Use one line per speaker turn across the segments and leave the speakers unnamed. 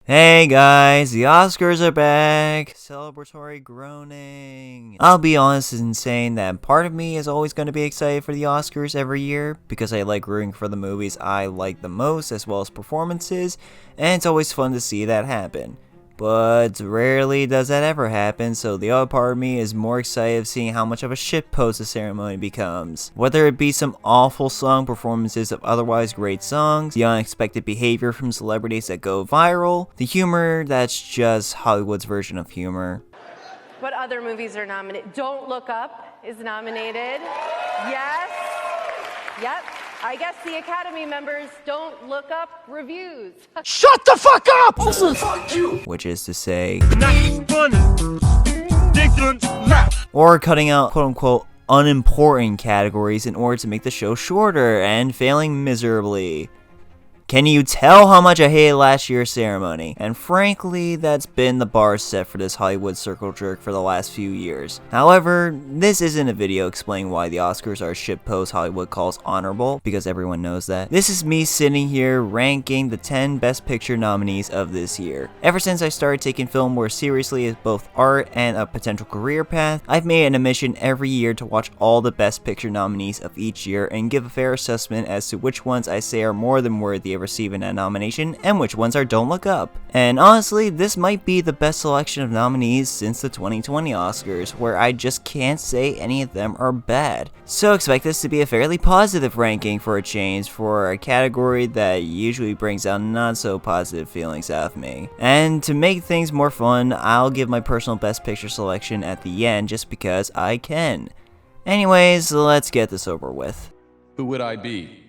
Hey guys, the Oscars are back! Celebratory groaning. I'll be honest in saying that part of me is always going to be excited for the Oscars every year because I like rooting for the movies I like the most as well as performances, and it's always fun to see that happen. But rarely does that ever happen, so the other part of me is more excited of seeing how much of a shitpost the ceremony becomes. Whether it be some awful song performances of otherwise great songs, the unexpected behavior from celebrities that go viral, the humor that's just Hollywood's version of humor.
What other movies are nominated? Don't Look Up is nominated. Yes. Yep. I guess the Academy members don't look up reviews.
Shut the fuck up!
Also, fuck you!
Which is to say,
Funny.
or cutting out quote-unquote unimportant categories in order to make the show shorter and failing miserably. Can you tell how much I hated last year's ceremony? And frankly, that's been the bar set for this Hollywood circle jerk for the last few years. However, this isn't a video explaining why the Oscars are shitpost Hollywood calls honorable, because everyone knows that. This is me sitting here ranking the 10 Best Picture nominees of this year. Ever since I started taking film more seriously as both art and a potential career path, I've made it a mission every year to watch all the Best Picture nominees of each year and give a fair assessment as to which ones I say are more than worthy of receiving a nomination and which ones are Don't Look Up. And honestly, this might be the best selection of nominees since the 2020 Oscars, where I just can't say any of them are bad. So expect this to be a fairly positive ranking for a change for a category that usually brings out not so positive feelings out of me. And to make things more fun, I'll give my personal Best Picture selection at the end just because I can. Anyways, let's get this over with.
Who would I be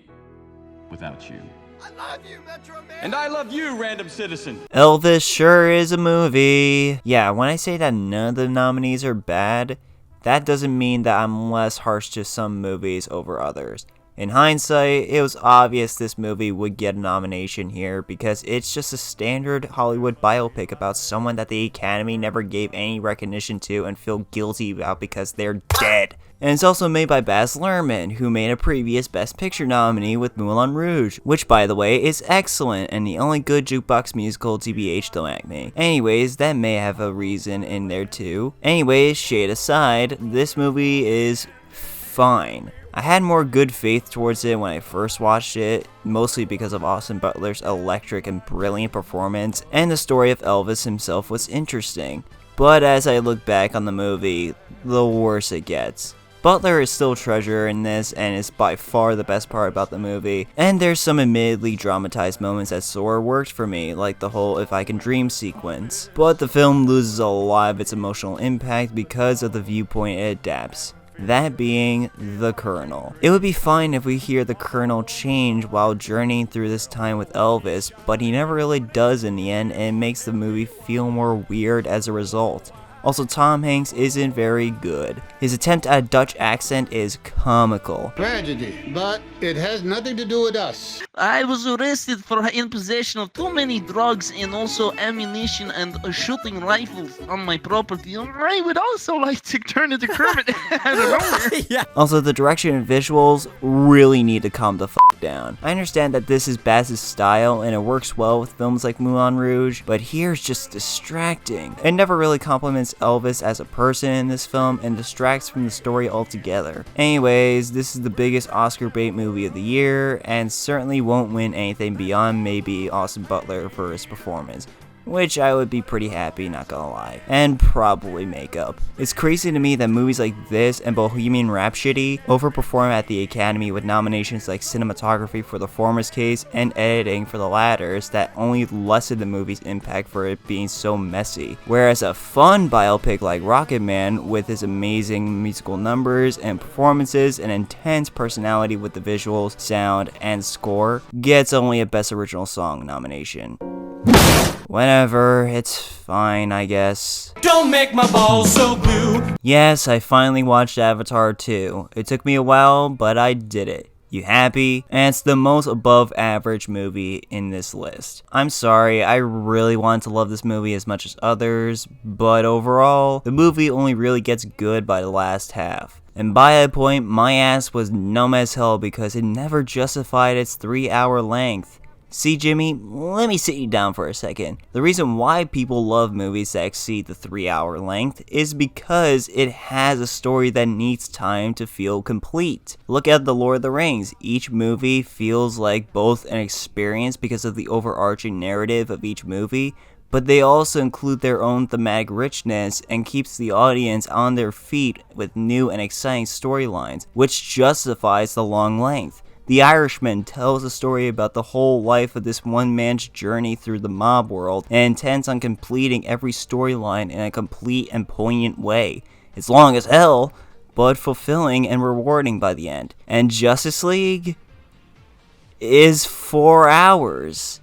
without you?
I love you, Metro Man!
And I love you, random citizen!
Elvis sure is a movie. Yeah, when I say that none of the nominees are bad, that doesn't mean that I'm less harsh to some movies over others. In hindsight, it was obvious this movie would get a nomination here because it's just a standard Hollywood biopic about someone that the Academy never gave any recognition to and feel guilty about because they're dead. And it's also made by Baz Luhrmann, who made a previous Best Picture nominee with Moulin Rouge, which by the way is excellent and the only good jukebox musical TBH don't act me. Anyways, that may have a reason in there too. Anyways, shade aside, this movie is fine. I had more good faith towards it when I first watched it, mostly because of Austin Butler's electric and brilliant performance, and the story of Elvis himself was interesting. But as I look back on the movie, the worse it gets. Butler is still a treasure in this and is by far the best part about the movie, and there's some admittedly dramatized moments that sort of worked for me, like the whole If I Can Dream sequence. But the film loses a lot of its emotional impact because of the viewpoint it adapts. That being the Colonel. It would be fine if we hear the Colonel change while journeying through this time with Elvis, but he never really does in the end, and it makes the movie feel more weird as a result. Also, Tom Hanks isn't very good. His attempt at a Dutch accent is comical.
Tragedy, but it has nothing to do with us.
I was arrested for in possession of too many drugs and also ammunition and shooting rifles on my property. I would also like to turn into Kermit out of nowhere.
Yeah.
Also, the direction and visuals really need to calm the f down. I understand that this is Baz's style and it works well with films like Moulin Rouge, but here's just distracting. It never really complements Elvis as a person in this film and distracts from the story altogether. Anyways, this is the biggest Oscar bait movie of the year and certainly won't win anything beyond maybe Austin Butler for his performance, which I would be pretty happy, not gonna lie, and probably make up. It's crazy to me that movies like this and Bohemian Rhapsody overperform at the Academy with nominations like cinematography for the former's case and editing for the latter's that only lessen the movie's impact for it being so messy. Whereas a fun biopic like Rocket Man with his amazing musical numbers and performances and intense personality with the visuals, sound, and score gets only a Best Original Song nomination. Whatever, it's fine, I guess.
Don't make my balls so blue!
Yes, I finally watched Avatar 2. It took me a while, but I did it. You happy? And it's the most above average movie in this list. I'm sorry, I really wanted to love this movie as much as others, but overall, the movie only really gets good by the last half. And by that point, my ass was numb as hell because it never justified its 3-hour length. See, Jimmy, let me sit you down for a second. The reason why people love movies that exceed the 3-hour length is because it has a story that needs time to feel complete. Look at The Lord of the Rings. Each movie feels like both an experience because of the overarching narrative of each movie, but they also include their own thematic richness and keeps the audience on their feet with new and exciting storylines, which justifies the long length. The Irishman tells a story about the whole life of this one man's journey through the mob world and intends on completing every storyline in a complete and poignant way. It's long as hell, but fulfilling and rewarding by the end. And Justice League is 4 hours.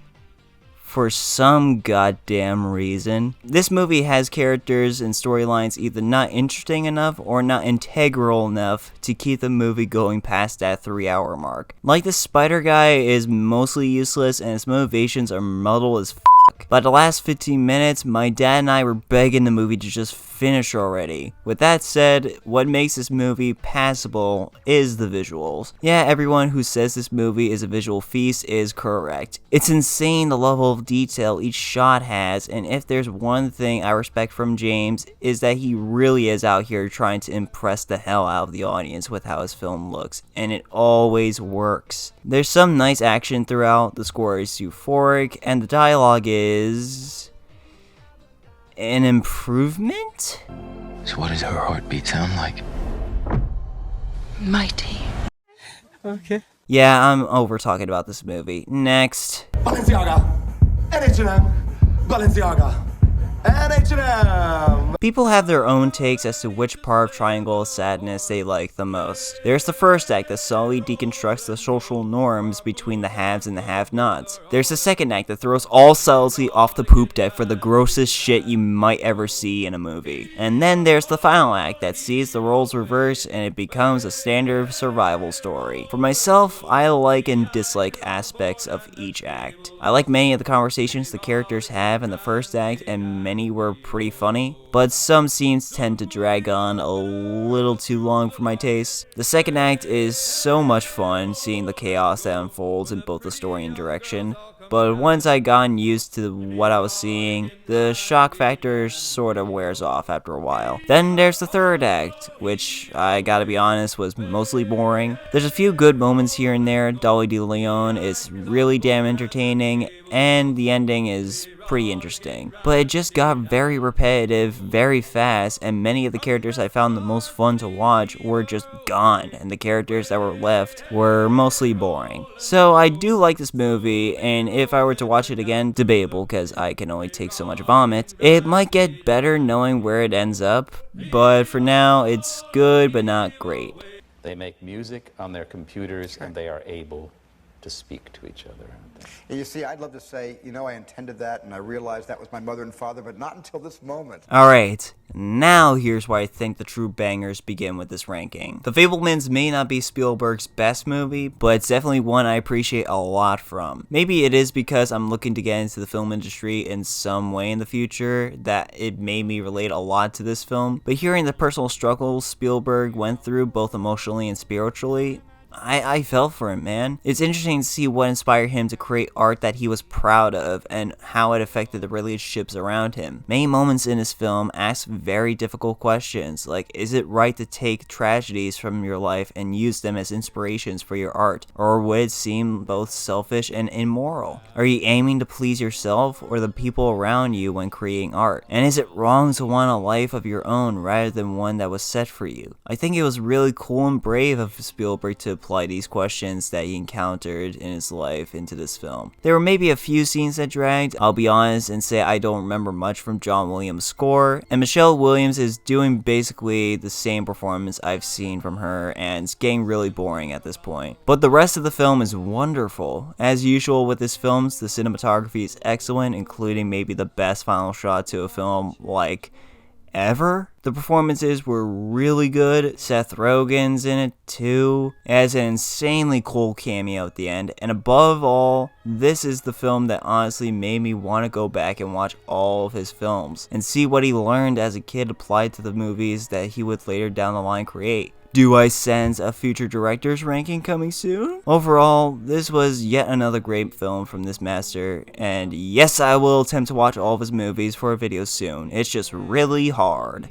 For some goddamn reason. This movie has characters and storylines either not interesting enough or not integral enough to keep the movie going past that 3-hour mark. Like the spider guy is mostly useless and his motivations are muddled as fuck. By the last 15 minutes, my dad and I were begging the movie to just finish already. With that said, what makes this movie passable is the visuals. Yeah, everyone who says this movie is a visual feast is correct. It's insane the level of detail each shot has, and if there's one thing I respect from James, is that he really is out here trying to impress the hell out of the audience with how his film looks, and it always works. There's some nice action throughout, the score is euphoric, and the dialogue is an improvement?
So what does her heartbeat sound like?
Mighty.
Yeah, I'm over talking about this movie. Next.
Balenciaga, H&M, Balenciaga, and H&M.
People have their own takes as to which part of Triangle of Sadness they like the most. There's the first act that solely deconstructs the social norms between the haves and the have-nots. There's the second act that throws all subtlety off the poop deck for the grossest shit you might ever see in a movie. And then there's the final act that sees the roles reversed and it becomes a standard survival story. For myself, I like and dislike aspects of each act. I like many of the conversations the characters have in the first act, and many were pretty funny, but some scenes tend to drag on a little too long for my taste. The second act is so much fun, seeing the chaos that unfolds in both the story and direction, but once I gotten used to what I was seeing, the shock factor sort of wears off after a while. Then there's the third act, which I gotta be honest was mostly boring. There's a few good moments here and there. Dolly De Leon is really damn entertaining, and the ending is pretty interesting. But it just got very repetitive, very fast, and many of the characters I found the most fun to watch were just gone, and the characters that were left were mostly boring. So I do like this movie, and if I were to watch it again, debatable because I can only take so much vomit, it might get better knowing where it ends up, but for now it's good but not great.
They make music on their computers and they are able to speak to each other.
And you see, I'd love to say, you know, I intended that and I realized that was my mother and father, but not until this moment.
Alright, now here's where I think the true bangers begin with this ranking. The Fabelmans may not be Spielberg's best movie, but it's definitely one I appreciate a lot from. Maybe it is because I'm looking to get into the film industry in some way in the future that it made me relate a lot to this film, but hearing the personal struggles Spielberg went through both emotionally and spiritually, I fell for it, man. It's interesting to see what inspired him to create art that he was proud of and how it affected the relationships around him. Many moments in his film ask very difficult questions, like, is it right to take tragedies from your life and use them as inspirations for your art? Or would it seem both selfish and immoral? Are you aiming to please yourself or the people around you when creating art? And is it wrong to want a life of your own rather than one that was set for you? I think it was really cool and brave of Spielberg to apply these questions that he encountered in his life into this film. There were maybe a few scenes that dragged, I'll be honest and say I don't remember much from John Williams' score, and Michelle Williams is doing basically the same performance I've seen from her, and it's getting really boring at this point. But the rest of the film is wonderful. As usual with his films, the cinematography is excellent, including maybe the best final shot to a film like ever. The performances were really good. Seth Rogen's in it too. It has an insanely cool cameo at the end, and above all, this is the film that honestly made me want to go back and watch all of his films and see what he learned as a kid applied to the movies that he would later down the line create. Do I sense a future director's ranking coming soon? Overall, this was yet another great film from this master, and yes, I will attempt to watch all of his movies for a video soon. It's just really hard.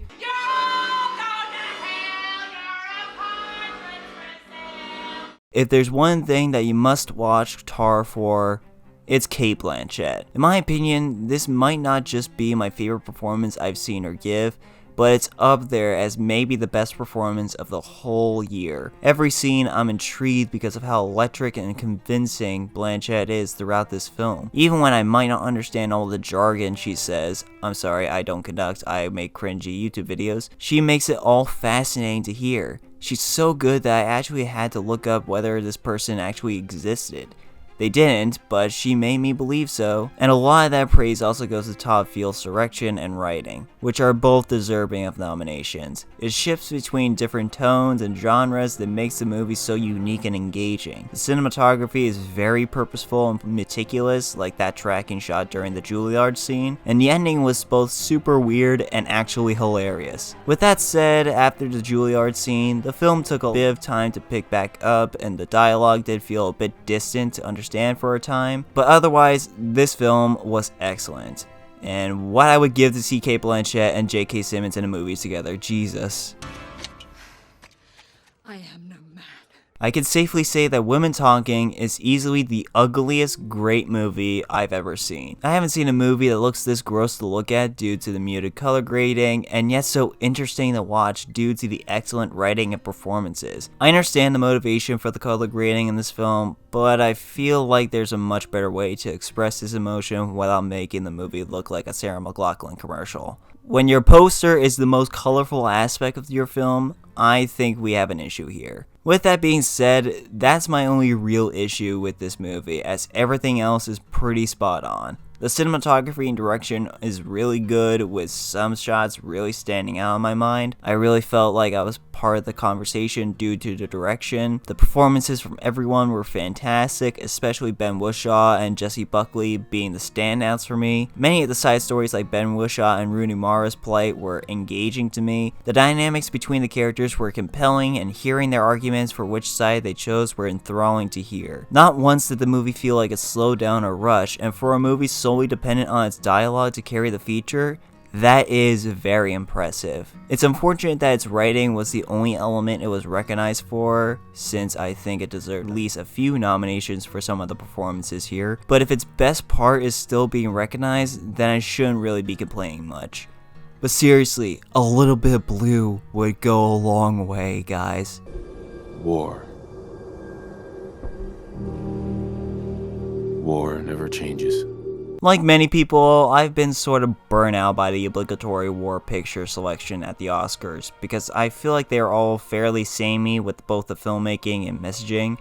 If there's one thing that you must watch Tar for, it's Cate Blanchett. In my opinion, this might not just be my favorite performance I've seen her give, but it's up there as maybe the best performance of the whole year. Every scene I'm intrigued because of how electric and convincing Blanchett is throughout this film. Even when I might not understand all the jargon she says, I'm sorry, I don't conduct, I make cringy YouTube videos, she makes it all fascinating to hear. She's so good that I actually had to look up whether this person actually existed. They didn't, but she made me believe so. And a lot of that praise also goes to Todd Field's direction and writing, which are both deserving of nominations. It shifts between different tones and genres that makes the movie so unique and engaging. The cinematography is very purposeful and meticulous, like that tracking shot during the Juilliard scene, and the ending was both super weird and actually hilarious. With that said, after the Juilliard scene, the film took a bit of time to pick back up, and the dialogue did feel a bit distant to understand for a time, but otherwise, this film was excellent. And what I would give to see Cate Blanchett and J.K. Simmons in a movie together, Jesus.
I am no man.
I can safely say that Women Talking is easily the ugliest great movie I've ever seen. I haven't seen a movie that looks this gross to look at due to the muted color grading, and yet so interesting to watch due to the excellent writing and performances. I understand the motivation for the color grading in this film, but I feel like there's a much better way to express this emotion without making the movie look like a Sarah McLachlan commercial. When your poster is the most colorful aspect of your film, I think we have an issue here. With that being said, that's my only real issue with this movie, as everything else is pretty spot on. The cinematography and direction is really good, with some shots really standing out in my mind. I really felt like I was part of the conversation due to the direction. The performances from everyone were fantastic, especially Ben Whishaw and Jessie Buckley being the standouts for me. Many of the side stories like Ben Whishaw and Rooney Mara's plight were engaging to me. The dynamics between the characters were compelling, and hearing their arguments for which side they chose were enthralling to hear. Not once did the movie feel like it slowed down or rushed, and for a movie solely dependent on its dialogue to carry the feature, that is very impressive. It's unfortunate that its writing was the only element it was recognized for, since I think it deserved at least a few nominations for some of the performances here, but if its best part is still being recognized, then I shouldn't really be complaining much. But seriously, a little bit of blue would go a long way, guys.
War. War never changes.
Like many people, I've been sort of burnt out by the obligatory war picture selection at the Oscars, because I feel like they are all fairly samey with both the filmmaking and messaging.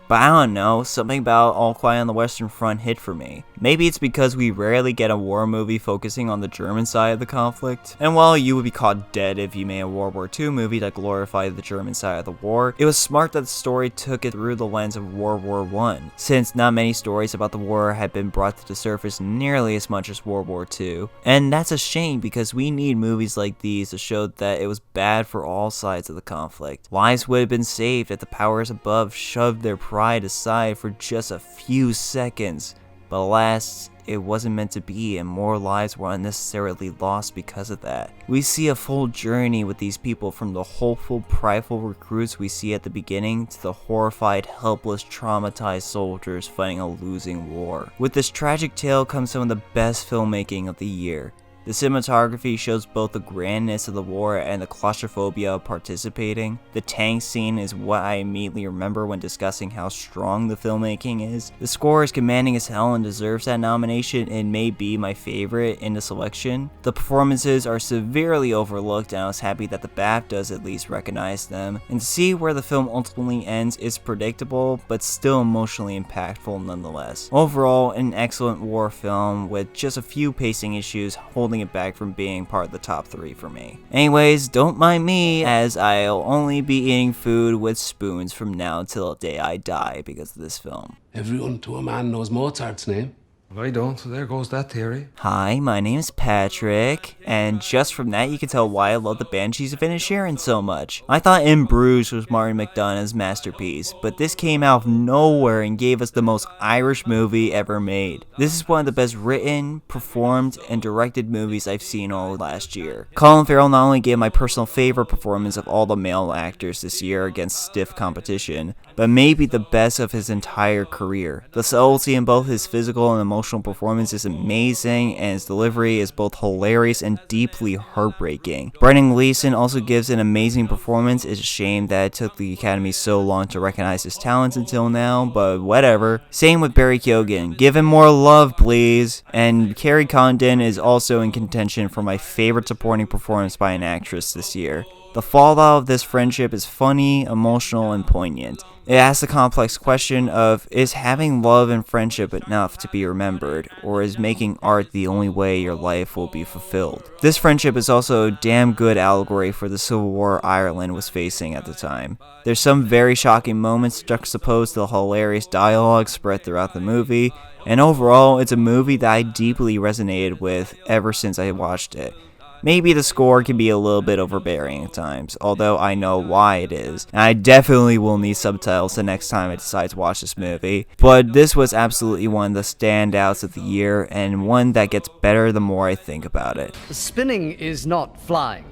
But I don't know, something about All Quiet on the Western Front hit for me. Maybe it's because we rarely get a war movie focusing on the German side of the conflict. And while you would be caught dead if you made a World War II movie that glorified the German side of the war, it was smart that the story took it through the lens of World War I, since not many stories about the war had been brought to the surface nearly as much as World War II. And that's a shame, because we need movies like these to show that it was bad for all sides of the conflict. Lives would have been saved if the powers above shoved their pride aside for just a few seconds. But alas, it wasn't meant to be, and more lives were unnecessarily lost because of that. We see a full journey with these people, from the hopeful, prideful recruits we see at the beginning to the horrified, helpless, traumatized soldiers fighting a losing war. With this tragic tale comes some of the best filmmaking of the year. The cinematography shows both the grandness of the war and the claustrophobia of participating. The tank scene is what I immediately remember when discussing how strong the filmmaking is. The score is commanding as hell and deserves that nomination, and may be my favorite in the selection. The performances are severely overlooked, and I was happy that the BAFTAs at least recognized them. And to see where the film ultimately ends is predictable, but still emotionally impactful nonetheless. Overall, an excellent war film with just a few pacing issues holding it back from being part of the top 3 for me. Anyways, don't mind me, as I'll only be eating food with spoons from now till the day I die because of this film.
Everyone to a man knows Mozart's name.
I don't. There goes that theory.
Hi, my name's Patrick, and just from that you can tell why I love the Banshees of Inisherin so much. I thought In Bruges was Martin McDonagh's masterpiece, but this came out of nowhere and gave us the most Irish movie ever made. This is one of the best written, performed, and directed movies I've seen all last year. Colin Farrell not only gave my personal favorite performance of all the male actors this year against stiff competition, but maybe the best of his entire career. The subtlety in both his physical and emotional performance is amazing, and his delivery is both hilarious and deeply heartbreaking. Brendan Gleeson also gives an amazing performance. It's a shame that it took the Academy so long to recognize his talents until now, but whatever. Same with Barry Keoghan. Give him more love, please. And Carrie Condon is also in contention for my favorite supporting performance by an actress this year. The fallout of this friendship is funny, emotional, and poignant. It asks the complex question of, is having love and friendship enough to be remembered, or is making art the only way your life will be fulfilled? This friendship is also a damn good allegory for the Civil War Ireland was facing at the time. There's some very shocking moments juxtaposed to the hilarious dialogue spread throughout the movie, and overall, it's a movie that I deeply resonated with ever since I watched it. Maybe the score can be a little bit overbearing at times, although I know why it is, and I definitely will need subtitles the next time I decide to watch this movie, but this was absolutely one of the standouts of the year, and one that gets better the more I think about it.
Spinning is not flying,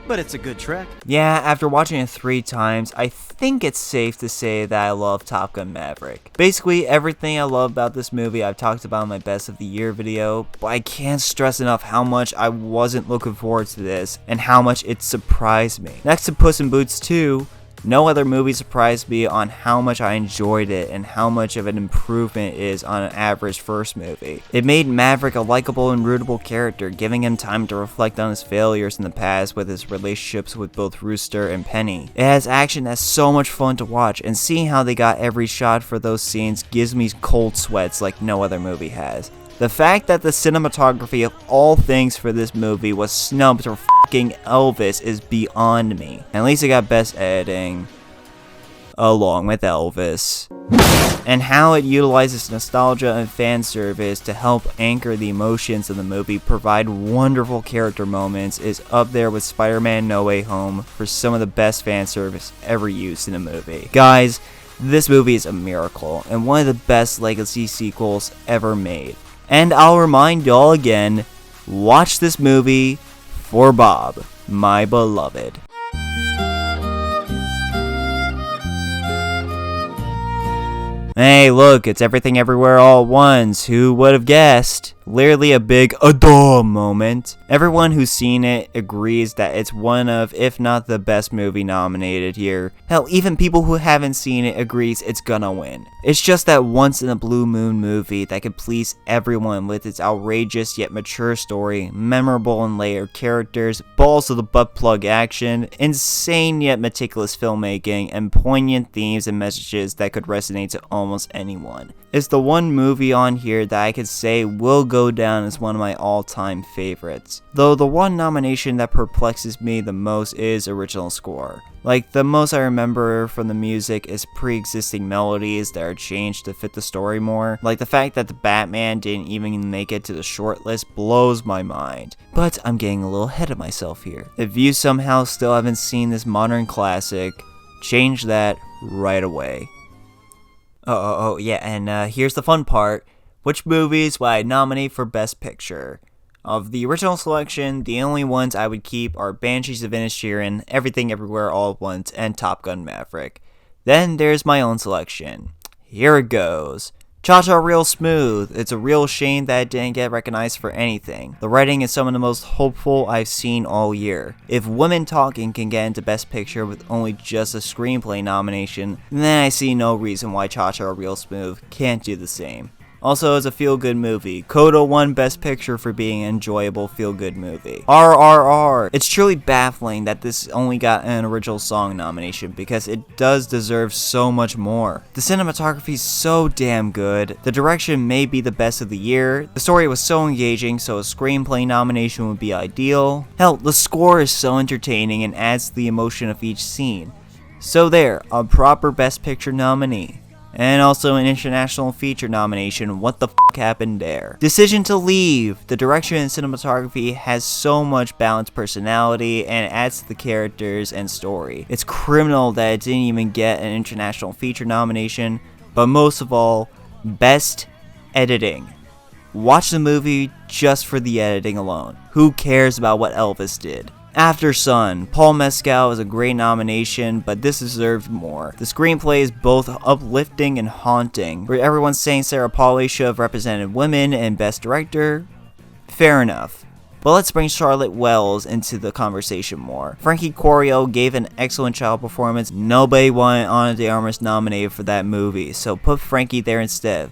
but it's a good trick.
Yeah, after watching it 3 times, I think it's safe to say that I love Top Gun Maverick. Basically, everything I love about this movie I've talked about in my Best of the Year video, but I can't stress enough how much I wasn't looking forward to this, and how much it surprised me. Next to Puss in Boots 2, no other movie surprised me on how much I enjoyed it and how much of an improvement it is on an average first movie. It made Maverick a likable and rootable character, giving him time to reflect on his failures in the past with his relationships with both Rooster and Penny. It has action that's so much fun to watch, and seeing how they got every shot for those scenes gives me cold sweats like no other movie has. The fact that the cinematography of all things for this movie was snubbed for fucking Elvis is beyond me. At least it got best editing, along with Elvis. And how it utilizes nostalgia and fan service to help anchor the emotions of the movie, provide wonderful character moments, is up there with Spider-Man No Way Home for some of the best fan service ever used in a movie. Guys, this movie is a miracle, and one of the best legacy sequels ever made. And I'll remind y'all again, watch this movie for Bob, my beloved. Hey, look, it's Everything Everywhere All at Once. Who would have guessed? Literally a big "aduh" moment. Everyone who's seen it agrees that it's one of, if not the best movie nominated here. Hell, even people who haven't seen it agrees it's gonna win. It's just that once in a blue moon movie that can please everyone with its outrageous yet mature story, memorable and layered characters, balls of the butt plug action, insane yet meticulous filmmaking, and poignant themes and messages that could resonate to almost anyone. It's the one movie on here that I could say will go down as one of my all-time favorites. Though the one nomination that perplexes me the most is original score. Like, the most I remember from the music is pre-existing melodies that are changed to fit the story more. Like, the fact that the Batman didn't even make it to the shortlist blows my mind. But I'm getting a little ahead of myself here. If you somehow still haven't seen this modern classic, change that right away. Yeah, and here's the fun part. Which movies would I nominate for Best Picture? Of the original selection, the only ones I would keep are Banshees of Inisherin, Everything Everywhere All at Once, and Top Gun Maverick. Then there's my own selection. Here it goes. Cha-Cha Real Smooth. It's a real shame that it didn't get recognized for anything. The writing is some of the most hopeful I've seen all year. If Women Talking can get into Best Picture with only just a screenplay nomination, then I see no reason why Cha-Cha Real Smooth can't do the same. Also, it's a feel-good movie. Coda won Best Picture for being an enjoyable feel-good movie. RRR. It's truly baffling that this only got an original song nomination because it does deserve so much more. The cinematography is so damn good. The direction may be the best of the year. The story was so engaging, so a screenplay nomination would be ideal. Hell, the score is so entertaining and adds to the emotion of each scene. So there, a proper Best Picture nominee. And also an international feature nomination. What the f happened there? Decision to Leave. The direction and cinematography has so much balanced personality and adds to the characters and story. It's criminal that it didn't even get an international feature nomination, but most of all, best editing. Watch the movie just for the editing alone. Who cares about what Elvis did? After Sun, Paul Mescal is a great nomination, but this deserved more. The screenplay is both uplifting and haunting, where everyone's saying Sarah Polley should have represented women in Best Director. Fair enough. But let's bring Charlotte Wells into the conversation more. Frankie Corio gave an excellent child performance. Nobody wanted Ana de Armas nominated for that movie, so put Frankie there instead.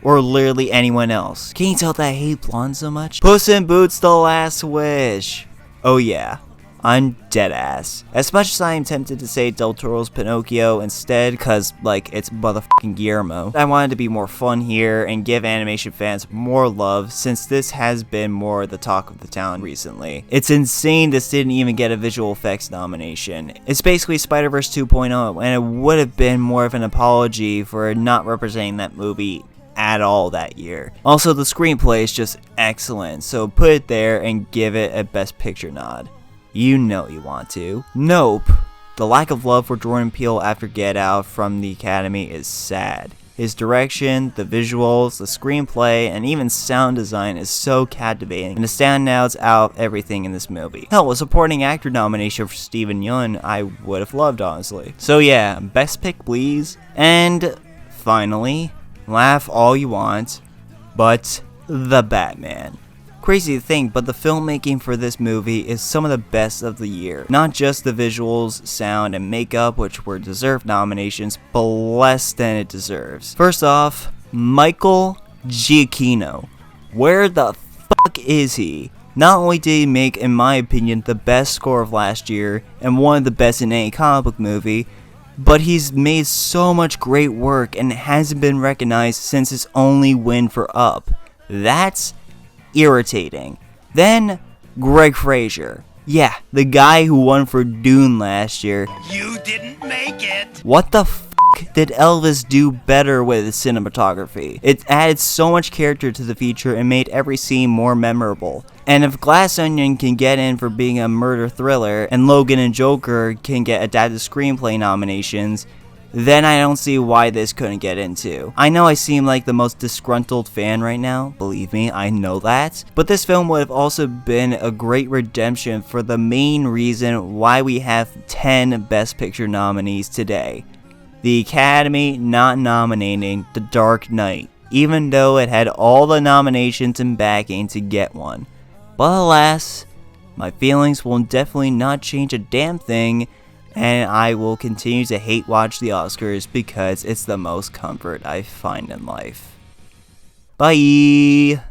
Or literally anyone else. Can you tell that I hate blondes so much? Puss in Boots: The Last Wish. Oh yeah, I'm dead ass. As much as I am tempted to say Del Toro's Pinocchio instead, cause like it's motherfucking Guillermo, I wanted to be more fun here and give animation fans more love since this has been more the talk of the town recently. It's insane this didn't even get a visual effects nomination. It's basically Spider-Verse 2.0, and it would have been more of an apology for not representing that movie at all that year. Also, the screenplay is just excellent, so put it there and give it a Best Picture nod. You know you want to. Nope. The lack of love for Jordan Peele after Get Out from the Academy is sad. His direction, the visuals, the screenplay, and even sound design is so captivating, and the standouts out of everything in this movie. Hell, a supporting actor nomination for Steven Yeun I would have loved, honestly. So yeah, best pick please. And finally, laugh all you want, but The Batman. Crazy to think, but the filmmaking for this movie is some of the best of the year. Not just the visuals, sound, and makeup, which were deserved nominations, but less than it deserves. First off, Michael Giacchino. Where the fuck is he? Not only did he make, in my opinion, the best score of last year, and one of the best in any comic book movie, but he's made so much great work and hasn't been recognized since his only win for Up. That's irritating. Then, Greg Fraser. Yeah, the guy who won for Dune last year. You didn't make it! What the f*** did Elvis do better with his cinematography? It added so much character to the feature and made every scene more memorable. And if Glass Onion can get in for being a murder thriller, and Logan and Joker can get adapted screenplay nominations, then I don't see why this couldn't get into. I know I seem like the most disgruntled fan right now, believe me, I know that, but this film would have also been a great redemption for the main reason why we have 10 Best Picture nominees today. The Academy not nominating The Dark Knight, even though it had all the nominations and backing to get one. But alas, my feelings will definitely not change a damn thing, and I will continue to hate watch the Oscars because it's the most comfort I find in life. Bye!